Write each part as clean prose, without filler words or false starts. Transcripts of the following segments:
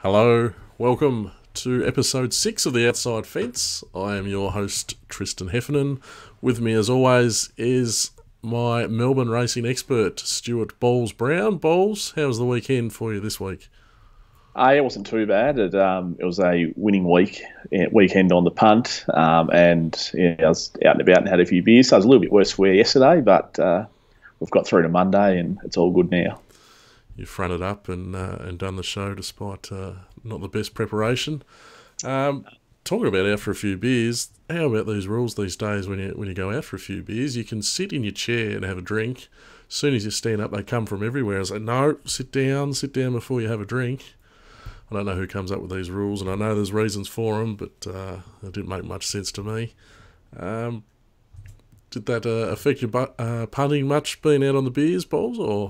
Hello, welcome to episode 6 of The Outside Fence. I am your host, Tristan Heffernan. With me, as always, is my Melbourne racing expert, Stewart Bowles-Brown. Bowles, how was the weekend for you this week? It wasn't too bad. It was a winning weekend on the punt, and I was out and about and had a few beers. So I was a little bit worse for wear yesterday, but we've got through to Monday and it's all good now. You fronted up and done the show despite not the best preparation. Talking about out for a few beers, how about these rules these days when you go out for a few beers? You can sit in your chair and have a drink. As soon as you stand up, they come from everywhere. I was like, no, sit down before you have a drink. I don't know who comes up with these rules, and I know there's reasons for them, but it didn't make much sense to me. Did that affect your punting much, being out on the beers, Bowles, or...?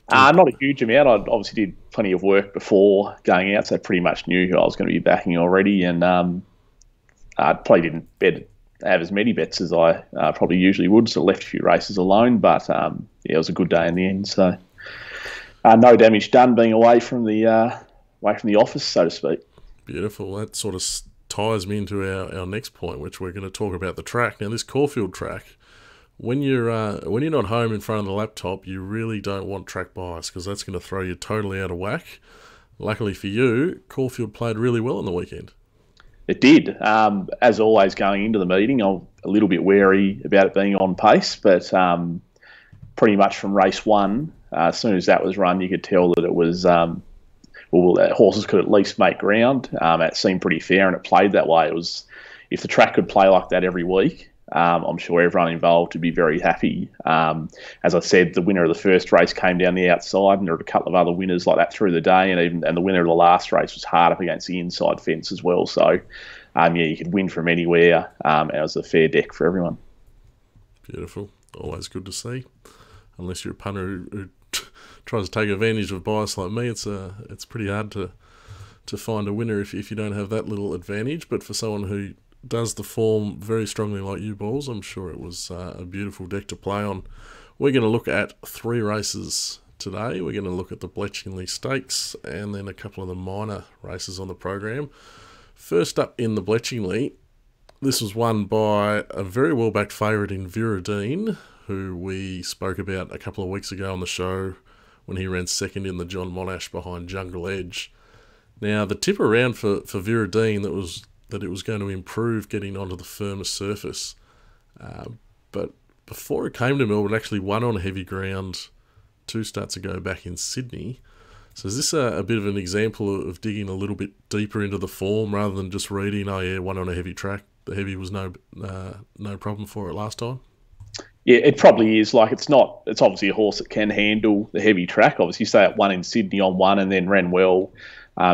Not a huge amount. I obviously did plenty of work before going out, so I pretty much knew who I was going to be backing already, and I probably didn't have as many bets as I probably usually would, so left a few races alone, but it was a good day in the end, so no damage done being away from the office, so to speak. Beautiful. That sort of ties me into our next point, which we're going to talk about the track. Now, this Caulfield track, when you're not home in front of the laptop, you really don't want track bias because that's going to throw you totally out of whack. Luckily for you, Caulfield played really well on the weekend. It did. As always, going into the meeting, I'm a little bit wary about it being on pace, but pretty much from race one, as soon as that was run, you could tell that it was horses could at least make ground. It seemed pretty fair, and it played that way. It was, if the track could play like that every week, I'm sure everyone involved would be very happy. As I said, the winner of the first race came down the outside, and there were a couple of other winners like that through the day, and the winner of the last race was hard up against the inside fence as well. So, you could win from anywhere. It was a fair deck for everyone. Beautiful. Always good to see. Unless you're a punter who tries to take advantage of bias like me, it's pretty hard to find a winner if you don't have that little advantage. But for someone who does the form very strongly like you, Balls, I'm sure it was a beautiful deck to play on. We're going to look at 3 races today. We're going to look at the Bletchingly Stakes and then a couple of the minor races on the program. First up in the Bletchingly, this was won by a very well-backed favourite in Viridine, who we spoke about a couple of weeks ago on the show when he ran second in the John Monash behind Jungle Edge. Now, the tip around for Viridine that it was going to improve getting onto the firmer surface. But before it came to Melbourne, it actually won on heavy ground 2 starts ago back in Sydney. So is this a bit of an example of digging a little bit deeper into the form rather than just reading, oh yeah, won on a heavy track. The heavy was no problem for it last time? Yeah, it probably is. It's obviously a horse that can handle the heavy track. Obviously, you say it won in Sydney on 1 and then ran well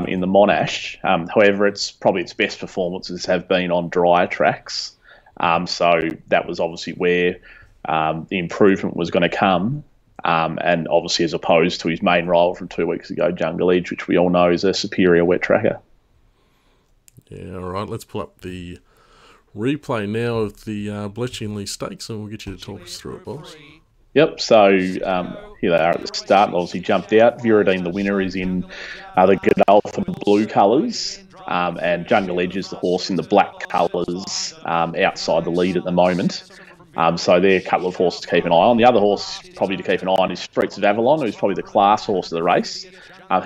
in the Monash. However, its best performances have been on drier tracks. So that was obviously where the improvement was going to come. And obviously, as opposed to his main rival from 2 weeks ago, Jungle Edge, which we all know is a superior wet tracker. Yeah, all right. Let's pull up the replay now of the Bletchingly Stakes, and we'll get you to talk us through it, boss. Yep, so here they are at the start. Obviously jumped out. Viridine, the winner, is in the Godolphin blue colours, and Jungle Edge is the horse in the black colours outside the lead at the moment. So they're a couple of horses to keep an eye on. The other horse probably to keep an eye on is Streets of Avalon, who's probably the class horse of the race.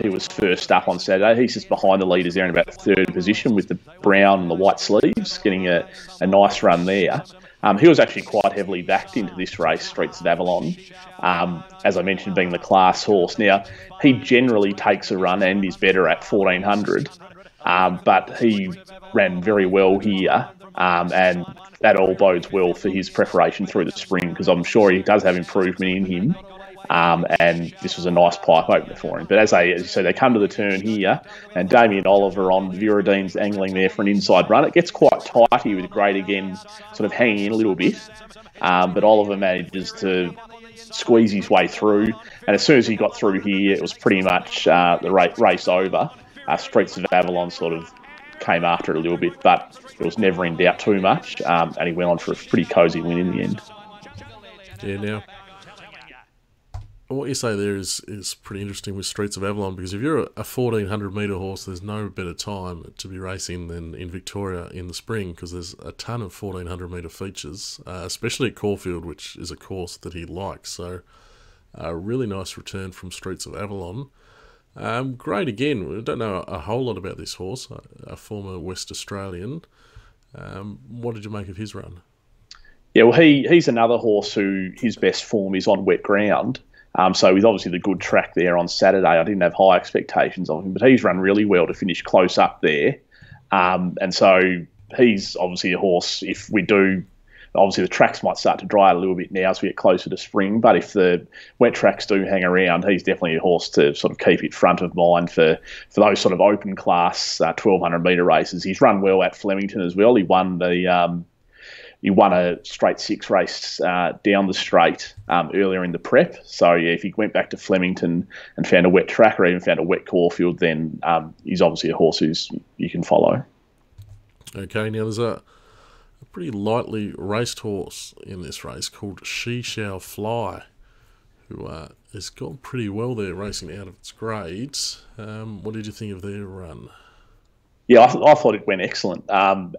He was first up on Saturday. He's just behind the leaders there in about 3rd position with the brown and the white sleeves, getting a nice run there. He was actually quite heavily backed into this race, Streets of Avalon, as I mentioned, being the class horse. Now, he generally takes a run and is better at 1400, but he ran very well here, and that all bodes well for his preparation through the spring, because I'm sure he does have improvement in him. And this was a nice pipe opener for him. But as you say, they come to the turn here, and Damien Oliver on Viridine's angling there for an inside run. It gets quite tight here with Great again sort of hanging in a little bit. But Oliver manages to squeeze his way through. And as soon as he got through here, it was pretty much the race over. Streets of Avalon sort of came after it a little bit, but it was never in doubt too much. And he went on for a pretty cosy win in the end. Yeah, now what you say there is pretty interesting with Streets of Avalon, because if you're a 1400 metre horse, there's no better time to be racing than in Victoria in the spring, because there's a ton of 1400 metre features, especially at Caulfield, which is a course that he likes. So a really nice return from Streets of Avalon. Great again. We don't know a whole lot about this horse, a former West Australian. What did you make of his run? Yeah, well, he's another horse who his best form is on wet ground. So with obviously the good track there on Saturday, I didn't have high expectations of him, but he's run really well to finish close up there. And so he's obviously a horse, if we do, obviously the tracks might start to dry out a little bit now as we get closer to spring, but if the wet tracks do hang around, he's definitely a horse to sort of keep it front of mind for those sort of open class 1200 metre races. He's run well at Flemington as well. He won a straight six race down the straight earlier in the prep. So, yeah, if he went back to Flemington and found a wet track or even found a wet Caulfield, then he's obviously a horse you can follow. Okay, now there's a pretty lightly raced horse in this race called She Shall Fly, who has gone pretty well there racing out of its grades. What did you think of their run? Yeah, I thought it went excellent.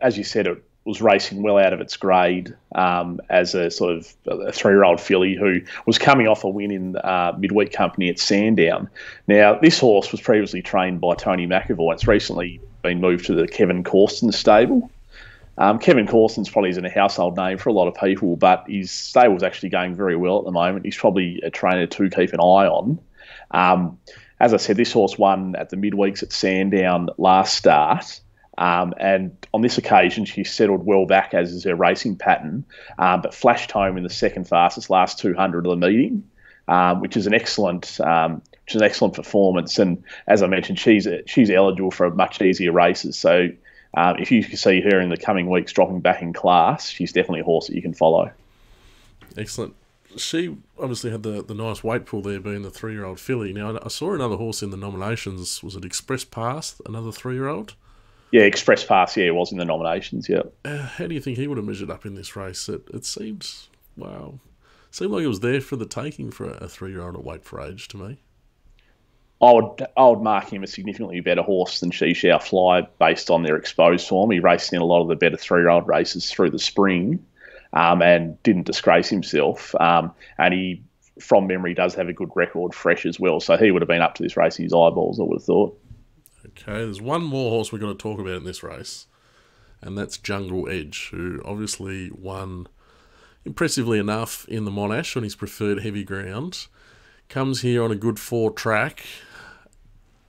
As you said, it was racing well out of its grade as a sort of a 3-year-old filly who was coming off a win in midweek company at Sandown. Now, this horse was previously trained by Tony McAvoy. It's recently been moved to the Kevin Corsten stable. Kevin Corsten's probably isn't a household name for a lot of people, but his stable's actually going very well at the moment. He's probably a trainer to keep an eye on. As I said, this horse won at the midweeks at Sandown last start. And on this occasion, she settled well back, as is her racing pattern, but flashed home in the second fastest last 200 of the meeting, which is an excellent performance. And as I mentioned, she's eligible for much easier races. So if you can see her in the coming weeks dropping back in class, she's definitely a horse that you can follow. Excellent. She obviously had the nice weight pull there, being the 3-year-old filly. Now, I saw another horse in the nominations. Was it Express Pass, another 3-year-old? Yeah, Express Pass, yeah, it was in the nominations, yeah. How do you think he would have measured up in this race? It seemed like it was there for the taking for a 3-year-old at weight for age to me. I would mark him a significantly better horse than She Shall Fly based on their exposed form. He raced in a lot of the better 3-year-old races through the spring and didn't disgrace himself. And he, from memory, does have a good record fresh as well. So he would have been up to this race in his eyeballs, I would have thought. Okay, there's one more horse we've got to talk about in this race, and that's Jungle Edge, who obviously won impressively enough in the Monash on his preferred heavy ground. Comes here on a good 4 track.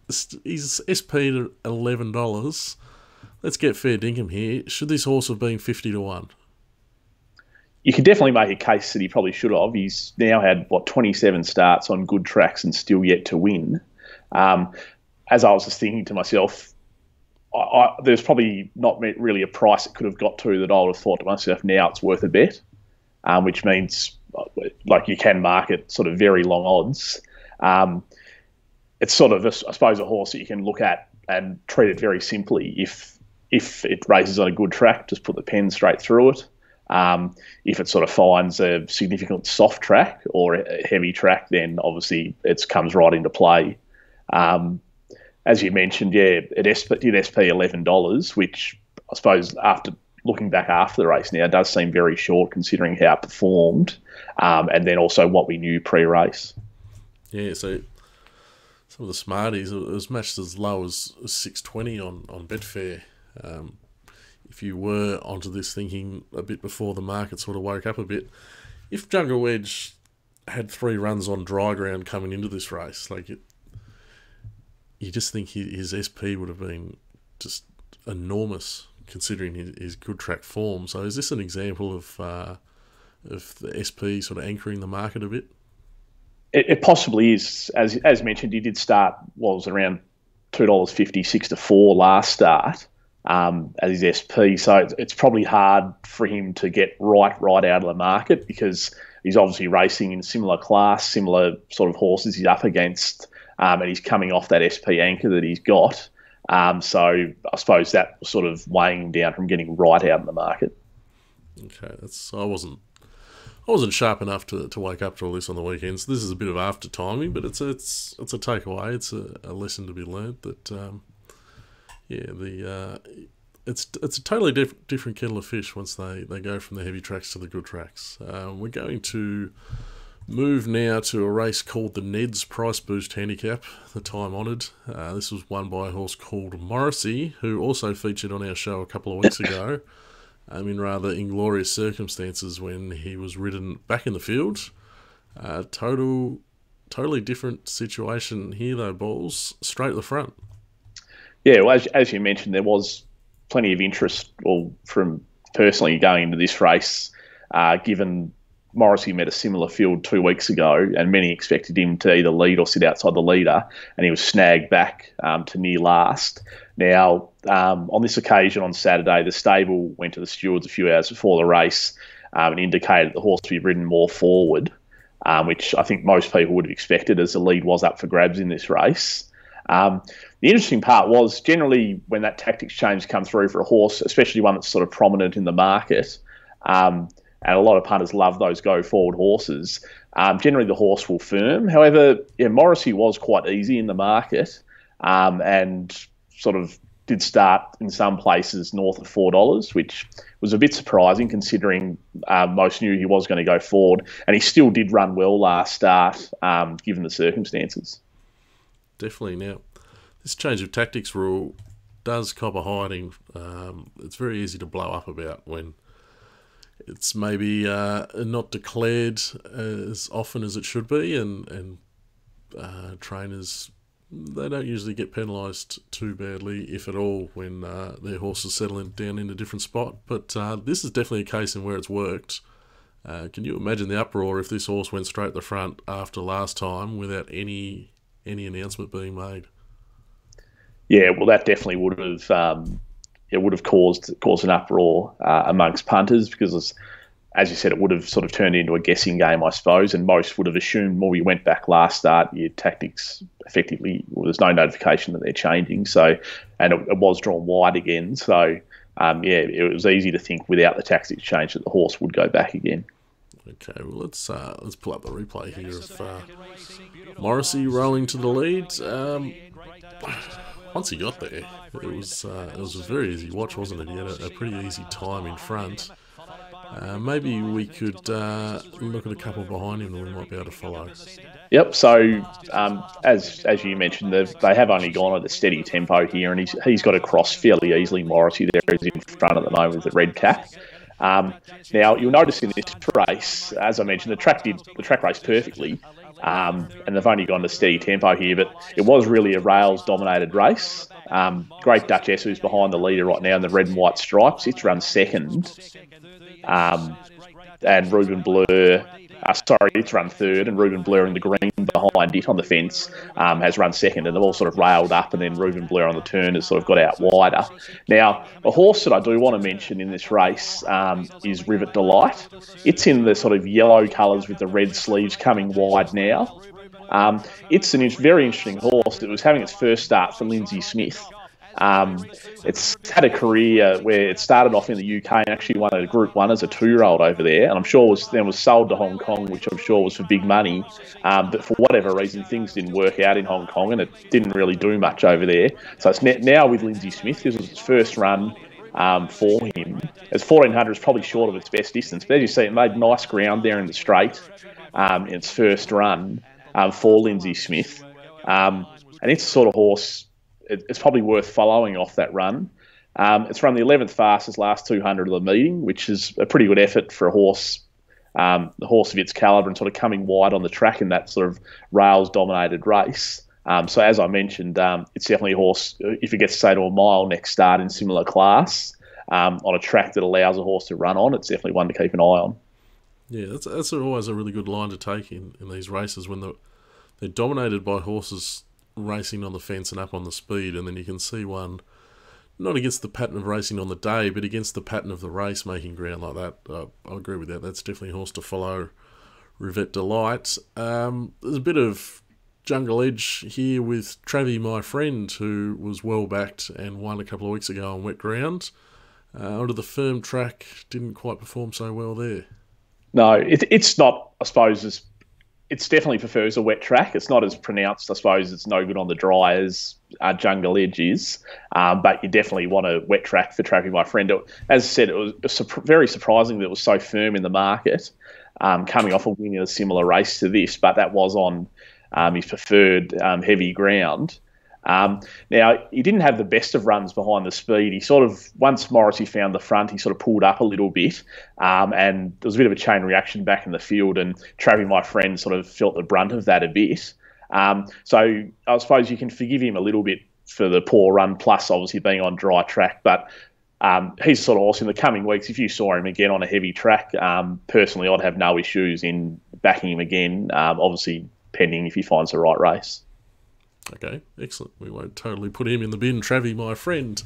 He's SP at $11. Let's get fair dinkum here. Should this horse have been 50 to 1? You could definitely make a case that he probably should have. He's now had, 27 starts on good tracks and still yet to win. As I was just thinking to myself, there's probably not really a price it could have got to that I would have thought to myself, now it's worth a bet, which means like you can market sort of very long odds. It's sort of, I suppose, a horse that you can look at and treat it very simply. If it races on a good track, just put the pen straight through it. If it sort of finds a significant soft track or a heavy track, then obviously it comes right into play. As you mentioned, yeah, it did SP $11, which I suppose after looking back after the race now does seem very short considering how it performed, and then also what we knew pre-race. Yeah, so some of the smarties, it was matched as low as $6.20 on Betfair. If you were onto this thinking a bit before the market sort of woke up a bit, if Jungle Edge had 3 runs on dry ground coming into this race, you just think his SP would have been just enormous considering his good track form. So is this an example of the SP sort of anchoring the market a bit? It possibly is. As mentioned, he did start, was around $2.50, 6 to 4 last start as his SP. So it's probably hard for him to get right out of the market because he's obviously racing in similar class, similar sort of horses he's up against. And he's coming off that SP anchor that he's got. So I suppose that was sort of weighing him down from getting right out in the market. Okay, I wasn't I wasn't sharp enough to wake up to all this on the weekends. This is a bit of after timing, but it's a takeaway. It's a lesson to be learned that it's a totally different kettle of fish once they go from the heavy tracks to the good tracks. We're going to move now to a race called the Ned's Price Boost Handicap, the time honoured. This was won by a horse called Morrissy, who also featured on our show a couple of weeks ago. In rather inglorious circumstances when he was ridden back in the field. Totally different situation here though, Balls. Straight at the front. Yeah, well, as you mentioned, there was plenty of interest from personally going into this race, given Morrissy met a similar field 2 weeks ago, and many expected him to either lead or sit outside the leader, and he was snagged back to near last. Now, on this occasion on Saturday, the stable went to the stewards a few hours before the race and indicated the horse to be ridden more forward, which I think most people would have expected as the lead was up for grabs in this race. The interesting part was generally when that tactics change comes through for a horse, especially one that's sort of prominent in the market, and a lot of punters love those go-forward horses, generally the horse will firm. However, Morrissy was quite easy in the market and sort of did start in some places north of $4, which was a bit surprising considering most knew he was going to go forward, and he still did run well last start given the circumstances. Definitely. Now, this change of tactics rule does cop a hiding. It's very easy to blow up about when it's maybe not declared as often as it should be, and trainers, they don't usually get penalised too badly, if at all, when their horses settle down in a different spot. But this is definitely a case in where it's worked. Can you imagine the uproar if this horse went straight at the front after last time without any announcement being made? Yeah, well, that definitely would have caused an uproar amongst punters because, as you said, it would have sort of turned into a guessing game, I suppose, and most would have assumed, well, we went back last start, your tactics effectively, there's no notification that they're changing, and it was drawn wide again, so it was easy to think without the tactics change that the horse would go back again. Okay, well, let's pull up the replay here of Morrissy rolling to the lead. Once he got there, it was a very easy watch, wasn't it? He had a pretty easy time in front. Maybe we could look at a couple behind him that we might be able to follow. Yep. So as you mentioned, they have only gone at a steady tempo here, and he's got to cross fairly easily. Morrissy there is in front at the moment with the red cap. Now you'll notice in this race, as I mentioned, the track raced perfectly, and they've only gone to steady tempo here, but it was really a rails-dominated race. Great Duchess, who's behind the leader right now in the red and white stripes, it's run second. And Ruben Blur, it's run third, and Ruben Blur in the green behind it on the fence has run second, and they've all sort of railed up, and then Ruben Blur on the turn has sort of got out wider. Now, a horse that I do want to mention in this race is Rivet Delight. It's in the sort of yellow colours with the red sleeves coming wide now. It's a very interesting horse that was having its first start for Lindsay Smith. It's had a career where it started off in the UK and actually won a Group 1 as a 2-year-old over there, and I'm sure was sold to Hong Kong, which I'm sure was for big money, but for whatever reason things didn't work out in Hong Kong and it didn't really do much over there. So it's now with Lindsay Smith. This was its first run for him. As 1400 is probably short of its best distance, but as you see, it made nice ground there in the straight in its first run for Lindsay Smith, and it's the sort of horse it's probably worth following off that run. It's run the 11th fastest last 200 of the meeting, which is a pretty good effort for a horse, the horse of its calibre, and sort of coming wide on the track in that sort of rails-dominated race. So as I mentioned, it's definitely a horse, if it gets, say, to a mile next start in similar class, on a track that allows a horse to run on, it's definitely one to keep an eye on. Yeah, that's always a really good line to take in these races when they're dominated by horses racing on the fence and up on the speed, and then you can see one not against the pattern of racing on the day, but against the pattern of the race making ground like that. I agree with that. That's definitely a horse to follow. Rivet Delight. There's a bit of jungle edge here with Travie, my friend, who was well backed and won a couple of weeks ago on wet ground. Onto the firm track, didn't quite perform so well there. No, it's not. I suppose it's definitely prefers a wet track. It's not as pronounced. I suppose it's no good on the dry as Jungle Edge is, but you definitely want a wet track for Trapping My Friend. As I said, it was very surprising that it was so firm in the market, coming off a win in a similar race to this, but that was on his preferred heavy ground. Now, he didn't have the best of runs behind the speed. He sort of, once Morrissy found the front, he sort of pulled up a little bit, and there was a bit of a chain reaction back in the field, and Trapping My Friend sort of felt the brunt of that a bit. So I suppose you can forgive him a little bit for the poor run, plus obviously being on dry track, but he's sort of also in the coming weeks, if you saw him again on a heavy track, personally I'd have no issues in backing him again, obviously pending if he finds the right race. Okay, excellent. We won't totally put him in the bin. Travie, my friend.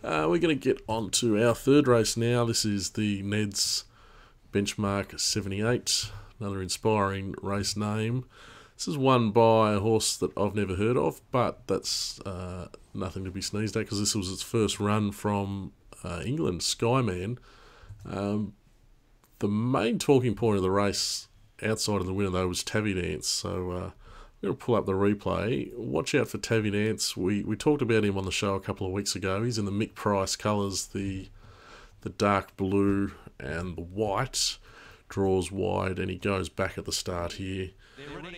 We're going to get on to our third race now. This is the Neds Benchmark 78, another inspiring race name. This is won by a horse that I've never heard of, but that's nothing to be sneezed at because this was its first run from England, Skyman. The main talking point of the race outside of the winner, though, was Tavidance. So I'm going to pull up the replay. Watch out for Tavidance. We talked about him on the show a couple of weeks ago. He's in the Mick Price colours, the dark blue and the white. Draws wide and he goes back at the start here.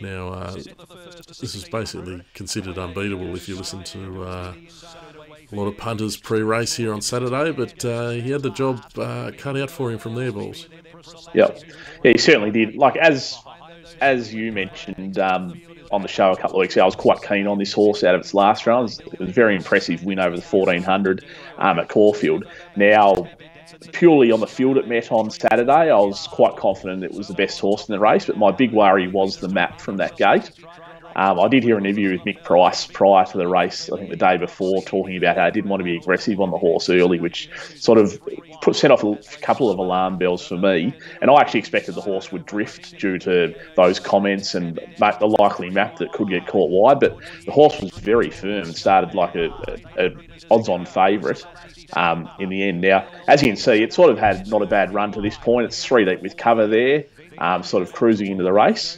Now, this is basically considered unbeatable if you listen to a lot of punters pre-race here on Saturday, but he had the job cut out for him from there, Balls. Yep. Yeah, he certainly did. Like, as you mentioned on the show a couple of weeks ago, I was quite keen on this horse out of its last run. It was a very impressive win over the 1400 at Caulfield. Now, purely on the field it met on Saturday, I was quite confident it was the best horse in the race, but my big worry was the map from that gate. I did hear an interview with Mick Price prior to the race, I think the day before, talking about how I didn't want to be aggressive on the horse early, which sort of set off a couple of alarm bells for me. And I actually expected the horse would drift due to those comments and the likely map that could get caught wide. But the horse was very firm and started like a odds-on favourite in the end. Now, as you can see, it sort of had not a bad run to this point. It's 3 deep with cover there, sort of cruising into the race.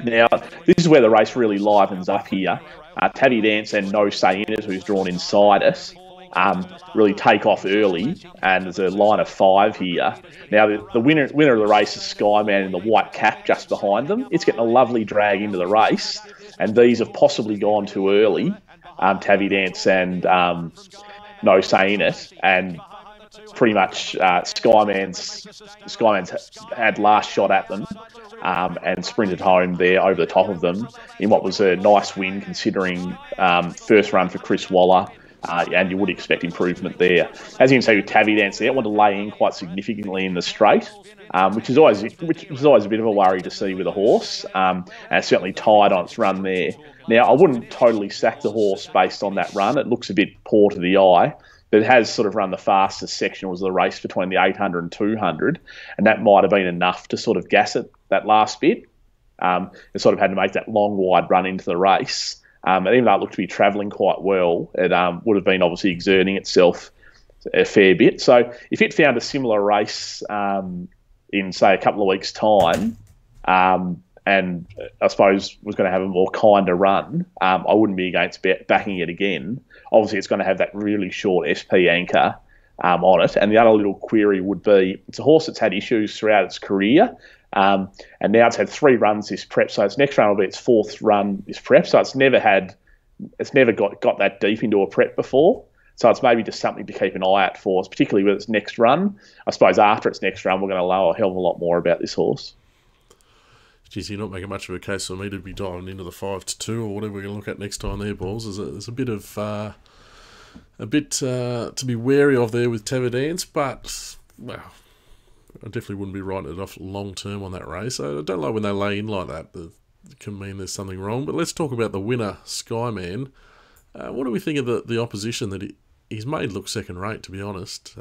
Now, this is where the race really livens up here. Tavidance and No Say In It, who's drawn inside it, really take off early, and there's a line of 5 here. Now, the winner of the race is Skyman in the white cap just behind them. It's getting a lovely drag into the race, and these have possibly gone too early, Tavidance and No Say In It, and pretty much Skyman's had last shot at them and sprinted home there over the top of them in what was a nice win considering first run for Chris Waller, and you would expect improvement there. As you can see with Tavidance there, I want to lay in quite significantly in the straight, which is always a bit of a worry to see with a horse, and it's certainly tied on its run there. Now, I wouldn't totally sack the horse based on that run. It looks a bit poor to the eye, but it has sort of run the fastest section was the race between the 800 and 200, and that might have been enough to sort of gas it that last bit. It sort of had to make that long, wide run into the race. And even though it looked to be travelling quite well, it would have been obviously exerting itself a fair bit. So if it found a similar race in, say, a couple of weeks' time, and I suppose was going to have a more kinder run, I wouldn't be against backing it again. Obviously, it's going to have that really short SP anchor on it. And the other little query would be, it's a horse that's had issues throughout its career, and now it's had 3 runs this prep. So its next run will be its 4th run this prep. So it's never got that deep into a prep before. So it's maybe just something to keep an eye out for, particularly with its next run. I suppose after its next run, we're going to know a hell of a lot more about this horse. Geez, you're not making much of a case for me to be diving into the 5-2 or whatever we're going to look at next time there, Balls. There's a bit of to be wary of there with Tavidance, but well, I definitely wouldn't be writing it off long term on that race. I don't like when they lay in like that. It can mean there's something wrong. But let's talk about the winner, Skyman. What do we think of the opposition that he's made look second rate, to be honest,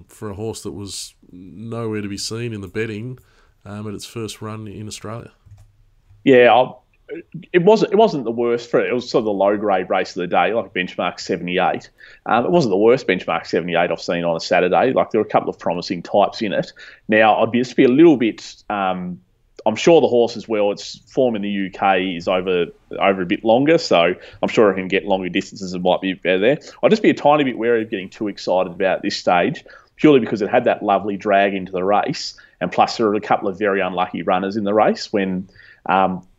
for a horse that was nowhere to be seen in the betting at its first run in Australia? Yeah, It wasn't the worst for it. It was sort of the low grade race of the day, like benchmark 78. It wasn't the worst benchmark 78 I've seen on a Saturday. Like there were a couple of promising types in it. Now I'd just be a little bit. I'm sure the horse as well. Its form in the UK is over a bit longer, so I'm sure it can get longer distances and might be better there. I'd just be a tiny bit wary of getting too excited about it this stage, purely because it had that lovely drag into the race, and plus there were a couple of very unlucky runners in the race when.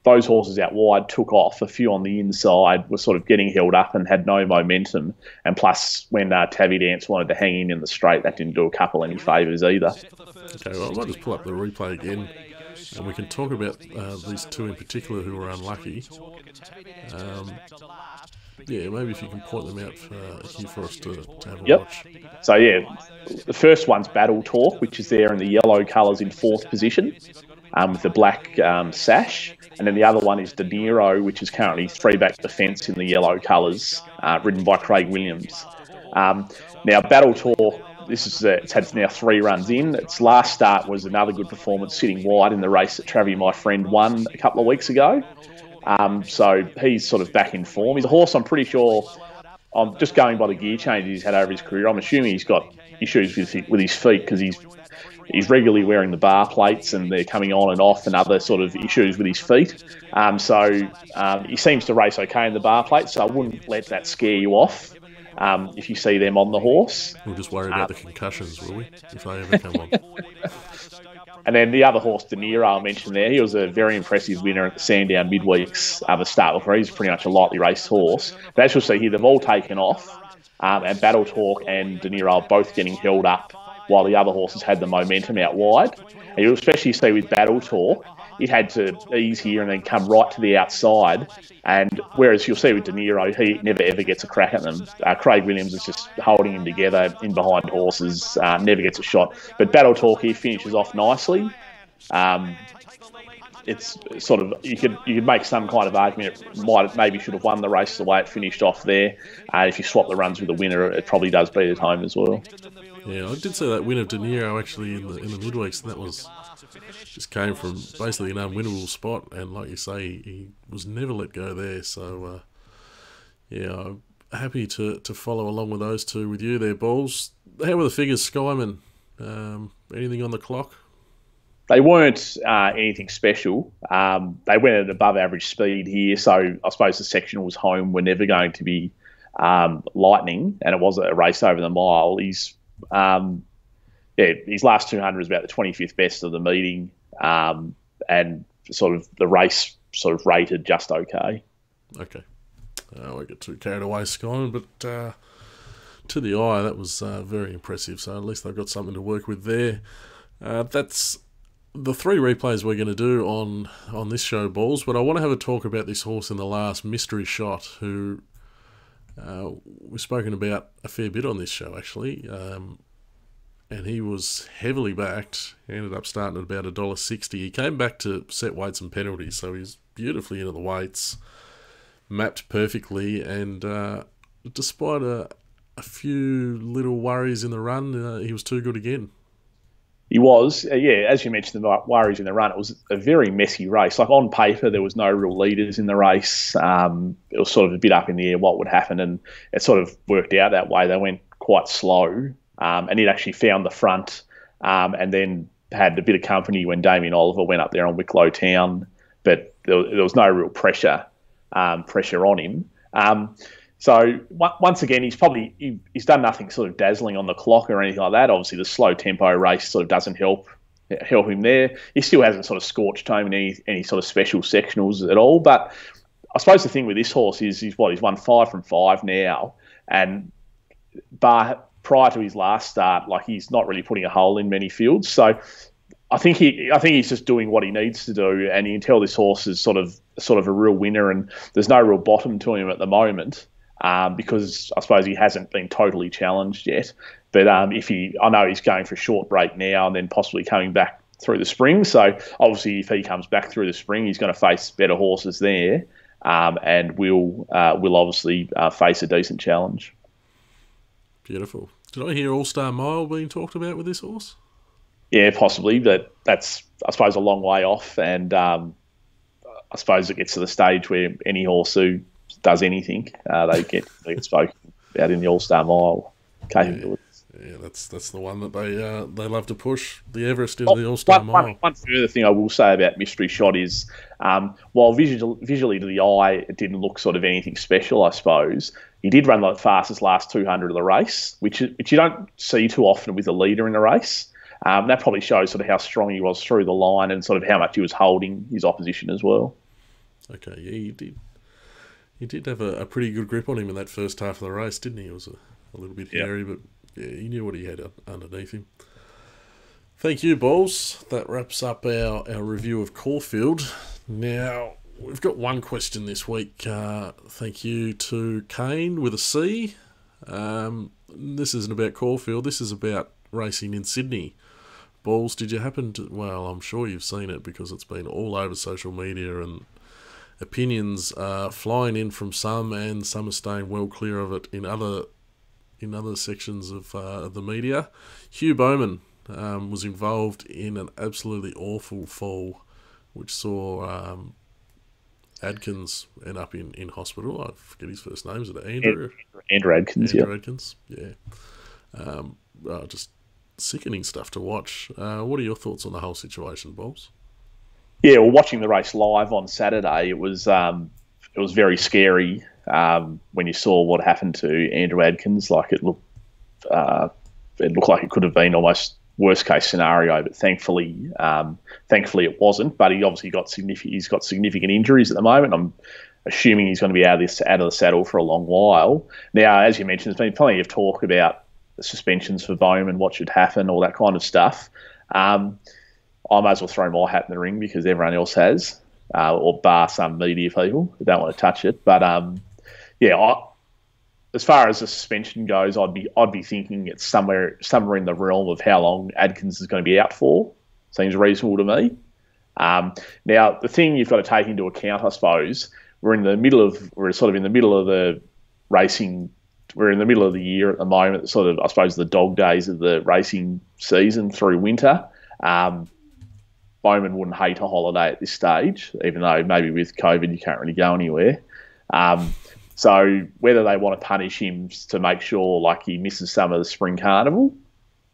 Those horses out wide took off. A few on the inside were sort of getting held up and had no momentum. And plus, when Tavidance wanted to hang in the straight, that didn't do a couple any favours either. Okay, well, I might just pull up the replay again, and we can talk about these two in particular who were unlucky. Yeah, maybe if you can point them out here for us to have a watch. So, yeah, the first one's Battle Talk, which is there in the yellow colours in 4th position. With the black sash. And then the other one is De Niro, which is currently 3-back defence in the yellow colours, ridden by Craig Williams. Now, Battle Talk, it's had now 3 runs in. Its last start was another good performance, sitting wide in the race that Travie, my friend, won a couple of weeks ago. So he's sort of back in form. He's a horse I'm pretty sure, I'm just going by the gear changes he's had over his career, I'm assuming he's got issues with his feet because he's regularly wearing the bar plates and they're coming on and off and other sort of issues with his feet. So he seems to race okay in the bar plates, so I wouldn't let that scare you off if you see them on the horse. We'll just worry about the concussions, will we, if they ever come on? And then the other horse, De Niro, I mentioned there, he was a very impressive winner at the Sandown midweeks the start before. He's pretty much a lightly raced horse. But as you'll see here, they've all taken off, and Battle Talk and De Niro are both getting held up while the other horses had the momentum out wide. And you'll especially see with Battle Talk, it had to ease here and then come right to the outside. And whereas you'll see with De Niro, he never ever gets a crack at them. Craig Williams is just holding him together in behind horses, never gets a shot. But Battle Talk here finishes off nicely. It's sort of, you could make some kind of argument it maybe should have won the race the way it finished off there. If you swap the runs with the winner, it probably does beat it home as well. Yeah, I did see that win of De Niro actually in the midweeks, and that was just came from basically an unwinnable spot, and like you say, he was never let go there. So yeah, I'm happy to follow along with those two with you there, Balls. How were the figures, Skyman? Anything on the clock? They weren't anything special. They went at above average speed here, so I suppose the sectionals home were never going to be lightning, and it was a race over the mile. His last 200 is about the 25th best of the meeting, and sort of the race sort of rated just okay. Okay. I won't get too carried away, Skyman, but to the eye, that was very impressive. So at least they've got something to work with there. That's the 3 replays we're going to do on this show, Balls, but I want to have a talk about this horse in the last, Mystery Shot, who we've spoken about a fair bit on this show, actually. And he was heavily backed. He ended up starting at about $1.60. He came back to set weights and penalties, so he's beautifully into the weights, mapped perfectly, and despite a few little worries in the run, he was too good again. He was, as you mentioned, the worries in the run. It was a very messy race. Like on paper, there was no real leaders in the race. It was sort of a bit up in the air what would happen, and it sort of worked out that way. They went quite slow, and it actually found the front, and then had a bit of company when Damien Oliver went up there on Wicklow Town, but there was no real pressure on him. So once again, he's done nothing sort of dazzling on the clock or anything like that. Obviously, the slow tempo race sort of doesn't help him there. He still hasn't sort of scorched home in any sort of special sectionals at all. But I suppose the thing with this horse is he's won 5 from 5 now, and prior to his last start, like he's not really putting a hole in many fields. So I think he's just doing what he needs to do, and you can tell this horse is sort of a real winner, and there's no real bottom to him at the moment. Because I suppose he hasn't been totally challenged yet. But I know he's going for a short break now and then possibly coming back through the spring. So obviously if he comes back through the spring, he's going to face better horses there, and will obviously face a decent challenge. Beautiful. Did I hear All-Star Mile being talked about with this horse? Yeah, possibly, but that's, I suppose, a long way off. And I I suppose it gets to the stage where any horse who does anything, they get spoken about in the All-Star Mile capabilities. Yeah, that's the one that they love to push, the Everest in the All-Star Mile. One further thing I will say about Mystery Shot is, while visually to the eye it didn't look sort of anything special, I suppose, he did run the fastest last 200 of the race, which you don't see too often with a leader in a race. That probably shows sort of how strong he was through the line and sort of how much he was holding his opposition as well. Okay, yeah, he did. He did have a pretty good grip on him in that first half of the race, didn't he? It was a little bit hairy, but yeah, he knew what he had underneath him. Thank you, Balls. That wraps up our review of Caulfield. Now, we've got one question this week. Thank you to Kane with a C. This isn't about Caulfield. This is about racing in Sydney. Balls, did you happen to... Well, I'm sure you've seen it because it's been all over social media and opinions are flying in from some and some are staying well clear of it in other sections of the media. Hugh Bowman was involved in an absolutely awful fall which saw Adkins end up in hospital. I forget his first name. Is it Andrew? Andrew Adkins, Andrew Adkins, yeah. Just sickening stuff to watch. What are your thoughts on the whole situation, Bobs? Yeah, well, watching the race live on Saturday, it was very scary when you saw what happened to Andrew Adkins. Like it looked like it could have been almost worst case scenario, but thankfully it wasn't. But he obviously he's got significant injuries at the moment. I'm assuming he's going to be out of the saddle for a long while. Now, as you mentioned, there's been plenty of talk about the suspensions for Bowman, what should happen, all that kind of stuff. I may as well throw my hat in the ring because everyone else has, or bar some media people who don't want to touch it. But as far as the suspension goes, I'd be thinking it's somewhere in the realm of how long Adkins is going to be out for. Seems reasonable to me. Now, the thing you've got to take into account, I suppose, we're sort of in the middle of the racing. We're in the middle of the year at the moment, sort of, I suppose, the dog days of the racing season through winter. Bowman wouldn't hate a holiday at this stage, even though maybe with COVID you can't really go anywhere. So whether they want to punish him to make sure like he misses some of the spring carnival,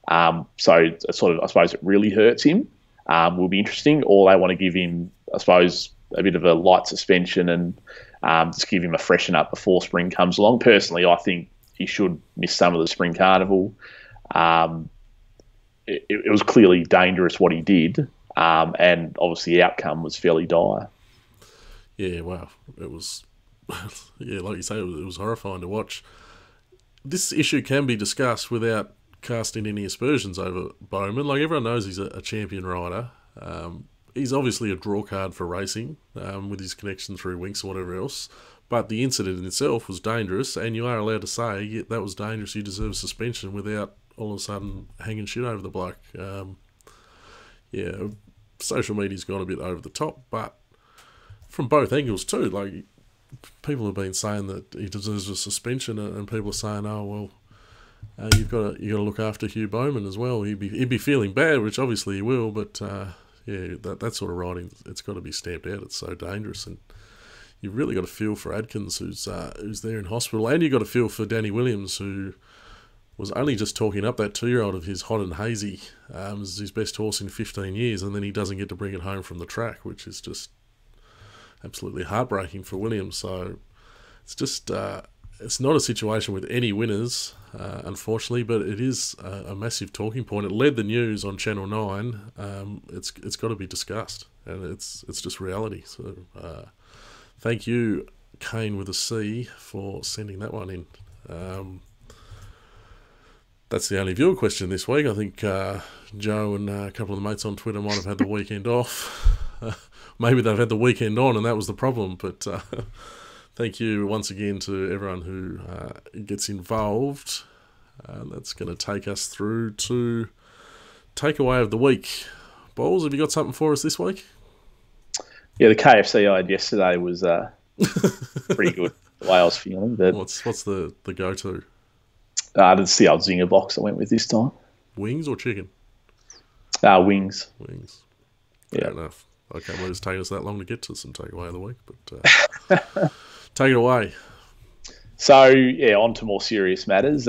so it sort of, I suppose it really hurts him, will be interesting, or they want to give him, I suppose, a bit of a light suspension and just give him a freshen up before spring comes along. Personally, I think he should miss some of the spring carnival. It was clearly dangerous what he did, and obviously the outcome was fairly dire. Yeah, wow. It was, yeah, like you say, it was horrifying to watch. This issue can be discussed without casting any aspersions over Bowman. Like, everyone knows he's a champion rider. He's obviously a draw card for racing, with his connection through Winks or whatever else. But the incident in itself was dangerous, and you are allowed to say, yeah, that was dangerous, you deserve suspension, without all of a sudden hanging shit over the bloke. Social media's gone a bit over the top, but from both angles too. Like, people have been saying that he deserves a suspension, and people are saying, oh, well, you've got to look after Hugh Bowman as well. He'd be feeling bad, which obviously he will, but that sort of riding, it's got to be stamped out. It's so dangerous, and you've really got to feel for Adkins, who's there in hospital, and you've got to feel for Danny Williams, who was only just talking up that 2-year-old of his Hot and Hazy as his best horse in 15 years, and then he doesn't get to bring it home from the track, which is just absolutely heartbreaking for Williams. So it's just it's not a situation with any winners, unfortunately, but it is a massive talking point. It led the news on Channel 9. It's got to be discussed, and it's just reality. So thank you, Kane with a C, for sending that one in. That's the only viewer question this week. I think Joe and a couple of the mates on Twitter might have had the weekend off. Maybe they've had the weekend on and that was the problem. But thank you once again to everyone who gets involved. That's going to take us through to takeaway of the week. Balls, have you got something for us this week? Yeah, the KFC I had yesterday was pretty good, the way I was feeling. But what's the go-to? It's the old Zinger box I went with this time. Wings or chicken? Wings. Fair enough. I can't believe it's taken us that long to get to some takeaway of the week, but take it away. So, yeah, on to more serious matters.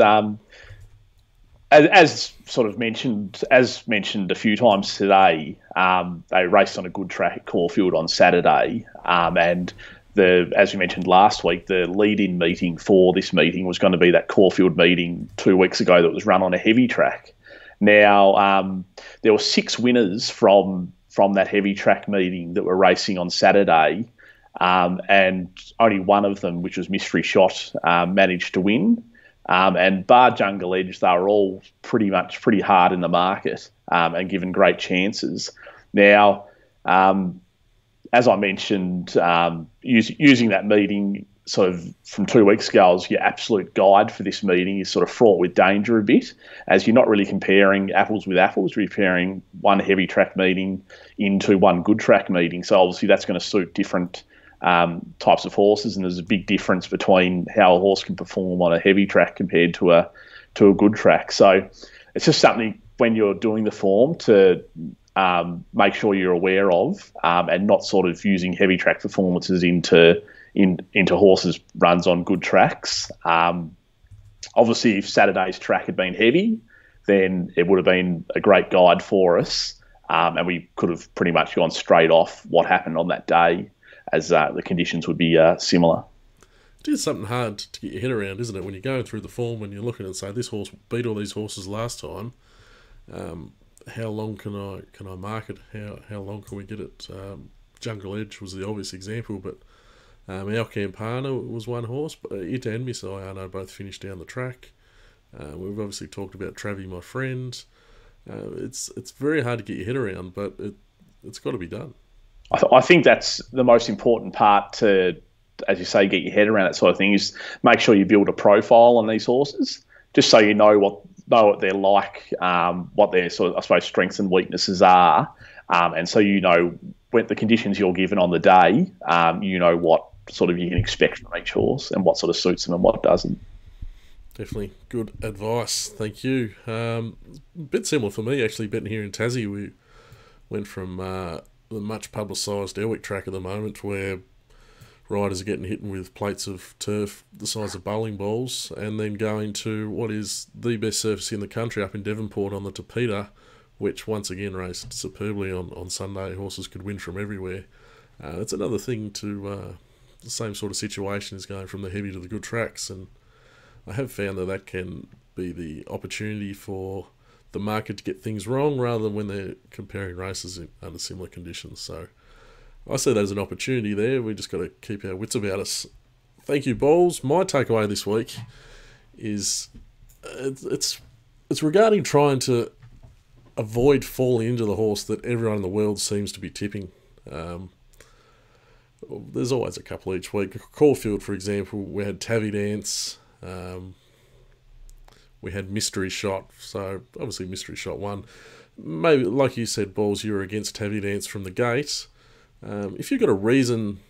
As sort of mentioned a few times today, they raced on a good track at Caulfield on Saturday, and as we mentioned last week, the lead-in meeting for this meeting was going to be that Caulfield meeting 2 weeks ago that was run on a heavy track. Now, there were 6 winners from that heavy track meeting that were racing on Saturday, and only one of them, which was Mystery Shot, managed to win. And bar Jungle Edge, they were all pretty hard in the market and given great chances. Now, as I mentioned, using that meeting sort of from 2 weeks ago as your absolute guide for this meeting is sort of fraught with danger a bit, as you're not really comparing apples with apples, you're comparing one heavy track meeting into one good track meeting. So obviously that's going to suit different types of horses, and there's a big difference between how a horse can perform on a heavy track compared to a good track. So it's just something when you're doing the form to make sure you're aware of, and not sort of using heavy track performances into horses' runs on good tracks. Obviously, if Saturday's track had been heavy, then it would have been a great guide for us, and we could have pretty much gone straight off what happened on that day, as the conditions would be similar. It is something hard to get your head around, isn't it? When you're going through the form and you're looking and say, this horse beat all these horses last time. How long can I mark it? How long can we get it? Jungle Edge was the obvious example, but our Campana was one horse. But it and Miss Iano both finished down the track. We've obviously talked about Travie, my friend. It's very hard to get your head around, but it's got to be done. I think that's the most important part to, as you say, get your head around that sort of thing, is make sure you build a profile on these horses, just so you know what they're like, what their sort of, I suppose, strengths and weaknesses are, and so you know when the conditions you're given on the day, you know what sort of you can expect from each horse and what sort of suits them and what doesn't. Definitely good advice, thank you. A bit similar for me actually, betting here in Tassie. We went from the much publicised Elwick track at the moment, where riders are getting hit with plates of turf the size of bowling balls, and then going to what is the best surface in the country up in Devonport on the Tapeta, which once again raced superbly on Sunday. Horses could win from everywhere. It's another thing to the same sort of situation as going from the heavy to the good tracks, and I have found that can be the opportunity for the market to get things wrong rather than when they're comparing races under similar conditions. So I see that as an opportunity there. We just got to keep our wits about us. Thank you, Balls. My takeaway this week is it's regarding trying to avoid falling into the horse that everyone in the world seems to be tipping. There's always a couple each week. Caulfield, for example, we had Tavidance. We had Mystery Shot, so obviously Mystery Shot won. Maybe, like you said, Balls, you were against Tavidance from the gate. If you've got a reason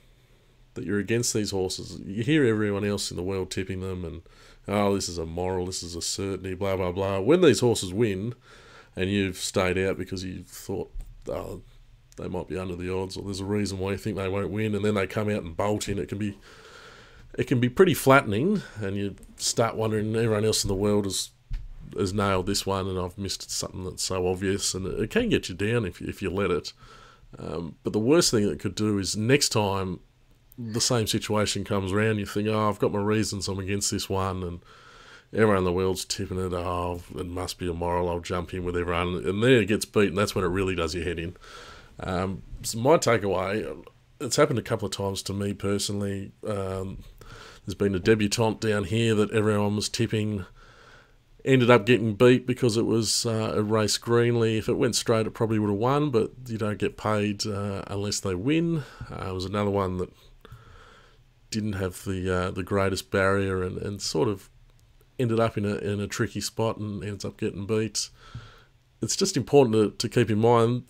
that you're against these horses, you hear everyone else in the world tipping them and, oh, this is a moral, this is a certainty, blah, blah, blah. When these horses win and you've stayed out because you thought, oh, they might be under the odds, or there's a reason why you think they won't win, and then they come out and bolt in, it can be pretty flattening, and you start wondering, everyone else in the world has nailed this one and I've missed something that's so obvious, and it can get you down if you let it. But the worst thing it could do is next time the same situation comes around, you think, oh, I've got my reasons, I'm against this one, and everyone in the world's tipping it, oh, it must be a moral, I'll jump in with everyone, and there it gets beaten. That's when it really does your head in. So my takeaway, it's happened a couple of times to me personally. There's been a debutante down here that everyone was tipping, ended up getting beat because it was a race greenly. If it went straight, it probably would have won, but you don't get paid unless they win. It was another one that didn't have the greatest barrier and sort of ended up in a tricky spot and ends up getting beat. It's just important to keep in mind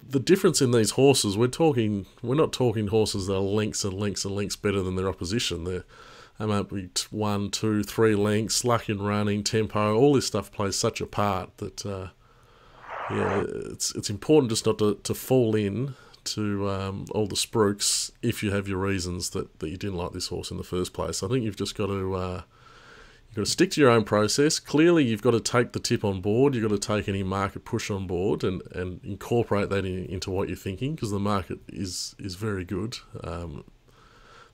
the difference in these horses. We're not talking horses that are lengths and lengths and lengths better than their opposition. They might be 1, 2, 3 lengths, luck in running, tempo, all this stuff plays such a part that it's important just not to fall in all the spruiks if you have your reasons that you didn't like this horse in the first place. I think you've just got to you've got to stick to your own process. Clearly, you've got to take the tip on board. You've got to take any market push on board and incorporate that into what you're thinking, because the market is very good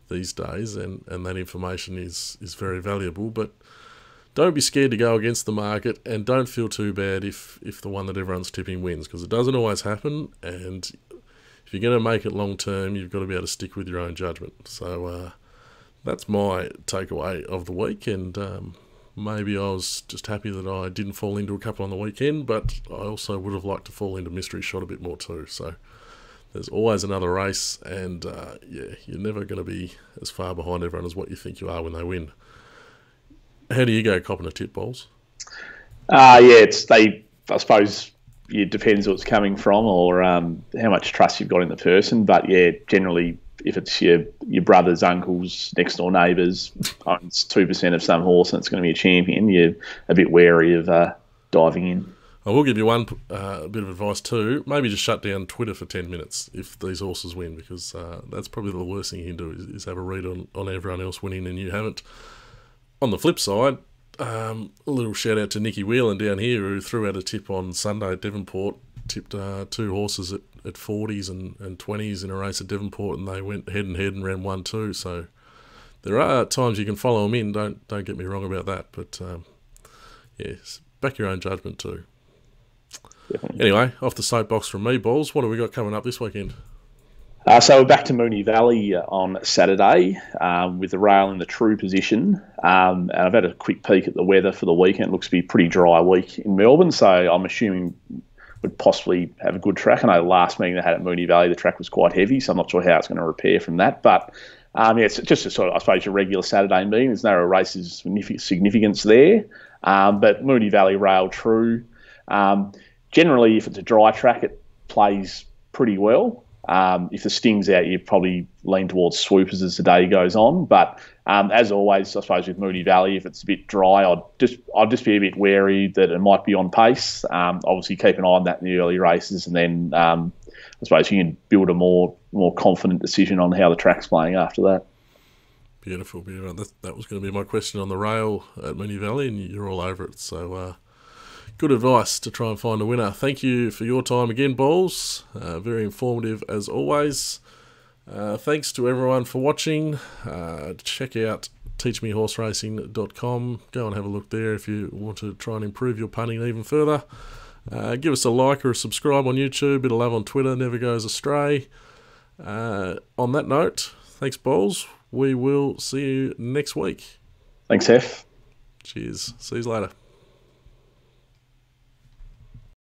these days, and that information is very valuable. But don't be scared to go against the market, and don't feel too bad if the one that everyone's tipping wins, because it doesn't always happen. And if you're going to make it long term, you've got to be able to stick with your own judgment. So that's my takeaway of the week. And maybe I was just happy that I didn't fall into a couple on the weekend, but I also would have liked to fall into Mystery Shot a bit more too. So there's always another race, and you're never going to be as far behind everyone as what you think you are when they win. How do you go copping a tip, Balls? I suppose it depends what it's coming from, or how much trust you've got in the person. But yeah, generally, if it's your brothers, uncles, next door neighbours, owns 2% of some horse and it's going to be a champion, you're a bit wary of diving in. I will give you one bit of advice too. Maybe just shut down Twitter for 10 minutes if these horses win, because that's probably the worst thing you can do is have a read on everyone else winning and you haven't. On the flip side, a little shout out to Nicky Whelan down here, who threw out a tip on Sunday at Devonport, tipped two horses at 40s and 20s in a race at Devonport, and they went head and head and ran 1-2. So there are times you can follow them in. Don't get me wrong about that, but back your own judgment too. Definitely. Anyway, off the soapbox from me, Balls. What have we got coming up this weekend? So we're back to Moonee Valley on Saturday with the rail in the true position. And I've had a quick peek at the weather for the weekend. It looks to be a pretty dry week in Melbourne, so I'm assuming would possibly have a good track. I know the last meeting they had at Moonee Valley, the track was quite heavy, so I'm not sure how it's going to repair from that. But it's just a sort of, I suppose, your regular Saturday meeting. There's no races of significance there. But Moonee Valley rail true. Generally, if it's a dry track, it plays pretty well. If the sting's out, you probably lean towards swoopers as the day goes on. But as always, I suppose with Moonee Valley, if it's a bit dry, I'd just be a bit wary that it might be on pace. Obviously, keep an eye on that in the early races, and then I suppose you can build a more confident decision on how the track's playing after that. Beautiful. That was going to be my question on the rail at Moonee Valley, and you're all over it. So good advice to try and find a winner. Thank you for your time again, Balls. Very informative as always. Thanks to everyone for watching. Check out teachmehorsracing.com. Go and have a look there if you want to try and improve your punting even further. Give us a like or a subscribe on YouTube. Bit of love on Twitter never goes astray. On that note, thanks, Balls. We will see you next week. Thanks, Hef. Cheers. See you later.